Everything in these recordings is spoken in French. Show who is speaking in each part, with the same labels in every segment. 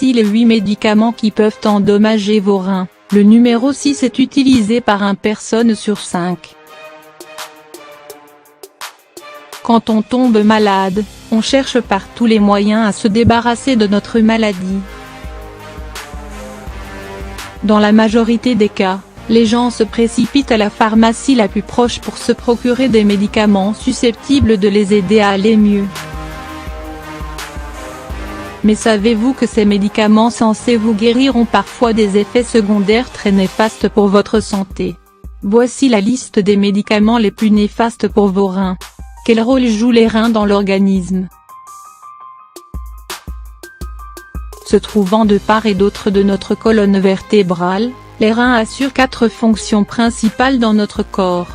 Speaker 1: Voici les 8 médicaments qui peuvent endommager vos reins. Le numéro 6 est utilisé par 1 personne sur 5. Quand on tombe malade, on cherche par tous les moyens à se débarrasser de notre maladie. Dans la majorité des cas, les gens se précipitent à la pharmacie la plus proche pour se procurer des médicaments susceptibles de les aider à aller mieux. Mais savez-vous que ces médicaments censés vous guérir ont parfois des effets secondaires très néfastes pour votre santé? Voici la liste des médicaments les plus néfastes pour vos reins. Quel rôle jouent les reins dans l'organisme? Se trouvant de part et d'autre de notre colonne vertébrale, les reins assurent 4 fonctions principales dans notre corps.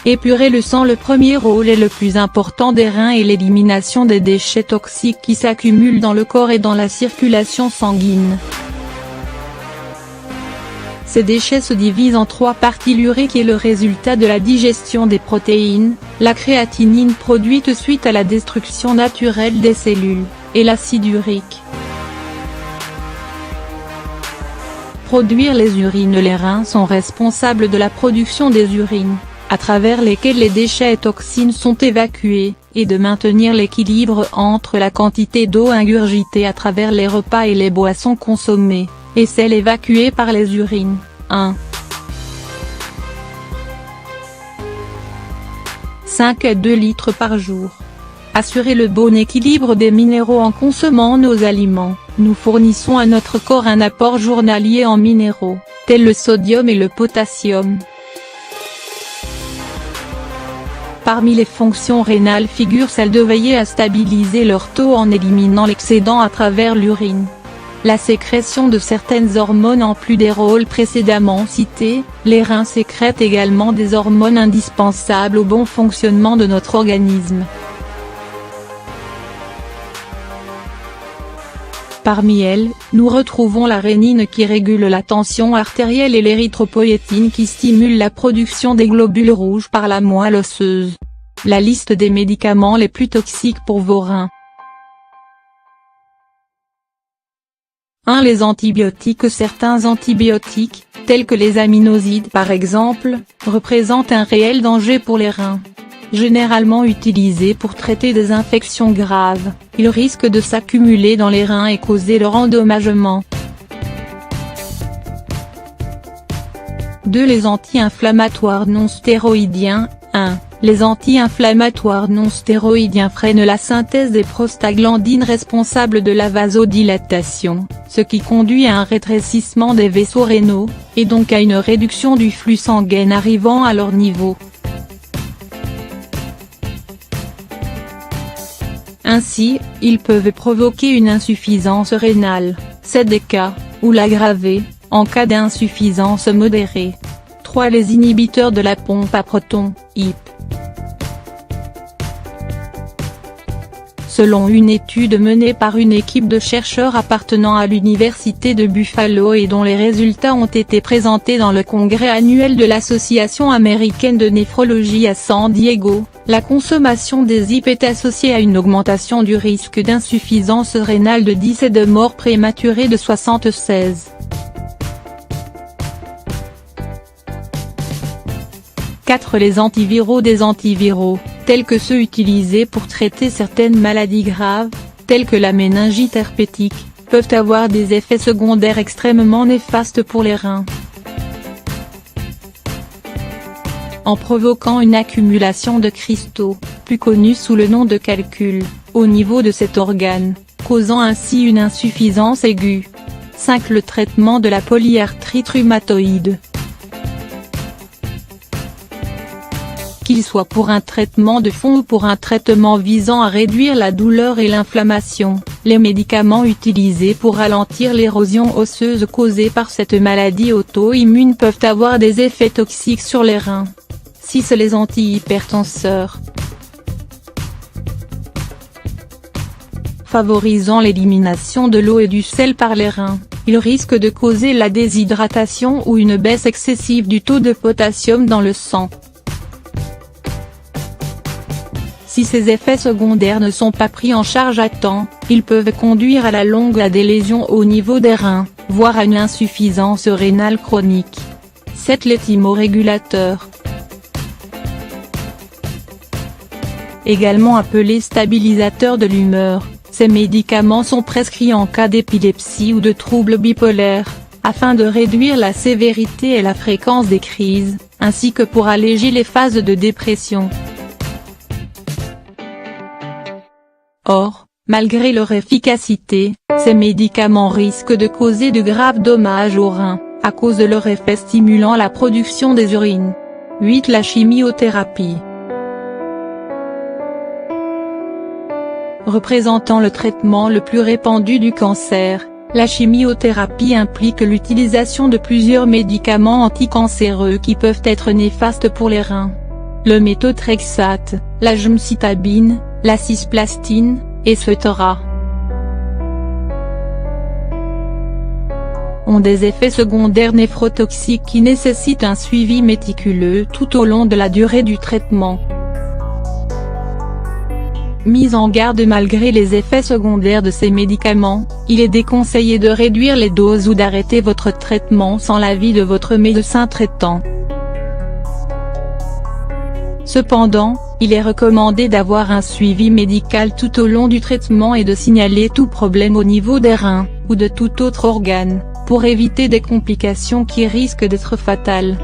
Speaker 1: Épurer le sang. Le premier rôle et le plus important des reins est l'élimination des déchets toxiques qui s'accumulent dans le corps et dans la circulation sanguine. Ces déchets se divisent en 3 parties: l'urée qui est le résultat de la digestion des protéines, la créatinine produite suite à la destruction naturelle des cellules, et l'acide urique. Produire les urines. Les reins sont responsables de la production des urines, à travers lesquelles les déchets et toxines sont évacués, et de maintenir l'équilibre entre la quantité d'eau ingurgitée à travers les repas et les boissons consommées, et celle évacuée par les urines. 5 à 2 litres par jour. Assurer le bon équilibre des minéraux. En consommant nos aliments, nous fournissons à notre corps un apport journalier en minéraux, tels le sodium et le potassium. Parmi les fonctions rénales figure celle de veiller à stabiliser leur taux en éliminant l'excédent à travers l'urine. La sécrétion de certaines hormones. En plus des rôles précédemment cités, les reins sécrètent également des hormones indispensables au bon fonctionnement de notre organisme. Parmi elles, nous retrouvons la rénine qui régule la tension artérielle et l'érythropoïétine qui stimule la production des globules rouges par la moelle osseuse. La liste des médicaments les plus toxiques pour vos reins. 1. Les antibiotiques. Certains antibiotiques, tels que les aminosides par exemple, représentent un réel danger pour les reins. Généralement utilisés pour traiter des infections graves, ils risquent de s'accumuler dans les reins et causer leur endommagement. 2. Les anti-inflammatoires non stéroïdiens. 1. Les anti-inflammatoires non stéroïdiens freinent la synthèse des prostaglandines responsables de la vasodilatation, ce qui conduit à un rétrécissement des vaisseaux rénaux, et donc à une réduction du flux sanguin arrivant à leur niveau. Ainsi, ils peuvent provoquer une insuffisance rénale, c'est des cas, ou l'aggraver, en cas d'insuffisance modérée. 3. Les inhibiteurs de la pompe à protons, IP. Selon une étude menée par une équipe de chercheurs appartenant à l'université de Buffalo et dont les résultats ont été présentés dans le congrès annuel de l'Association américaine de néphrologie à San Diego, la consommation des IP est associée à une augmentation du risque d'insuffisance rénale de 10 et de mort prématurée de 76. 4. Les antiviraux. Des antiviraux, tels que ceux utilisés pour traiter certaines maladies graves, telles que la méningite herpétique, peuvent avoir des effets secondaires extrêmement néfastes pour les reins. En provoquant une accumulation de cristaux, plus connus sous le nom de calculs, au niveau de cet organe, causant ainsi une insuffisance aiguë. 5. Le traitement de la polyarthrite rhumatoïde. Qu'il soit pour un traitement de fond ou pour un traitement visant à réduire la douleur et l'inflammation, les médicaments utilisés pour ralentir l'érosion osseuse causée par cette maladie auto-immune peuvent avoir des effets toxiques sur les reins. 6. Les antihypertenseurs. Favorisant l'élimination de l'eau et du sel par les reins, ils risquent de causer la déshydratation ou une baisse excessive du taux de potassium dans le sang. Si ces effets secondaires ne sont pas pris en charge à temps, ils peuvent conduire à la longue à des lésions au niveau des reins, voire à une insuffisance rénale chronique. 7. Les thymorégulateurs. Également appelés stabilisateurs de l'humeur, ces médicaments sont prescrits en cas d'épilepsie ou de troubles bipolaires, afin de réduire la sévérité et la fréquence des crises, ainsi que pour alléger les phases de dépression. Or, malgré leur efficacité, ces médicaments risquent de causer de graves dommages aux reins, à cause de leur effet stimulant la production des urines. 8. La chimiothérapie. Représentant le traitement le plus répandu du cancer, la chimiothérapie implique l'utilisation de plusieurs médicaments anticancéreux qui peuvent être néfastes pour les reins. Le méthotrexate, la gemcitabine, la cisplastine, etc. ont des effets secondaires néphrotoxiques qui nécessitent un suivi méticuleux tout au long de la durée du traitement. Mise en garde. Malgré les effets secondaires de ces médicaments, il est déconseillé de réduire les doses ou d'arrêter votre traitement sans l'avis de votre médecin traitant. Cependant, il est recommandé d'avoir un suivi médical tout au long du traitement et de signaler tout problème au niveau des reins, ou de tout autre organe, pour éviter des complications qui risquent d'être fatales.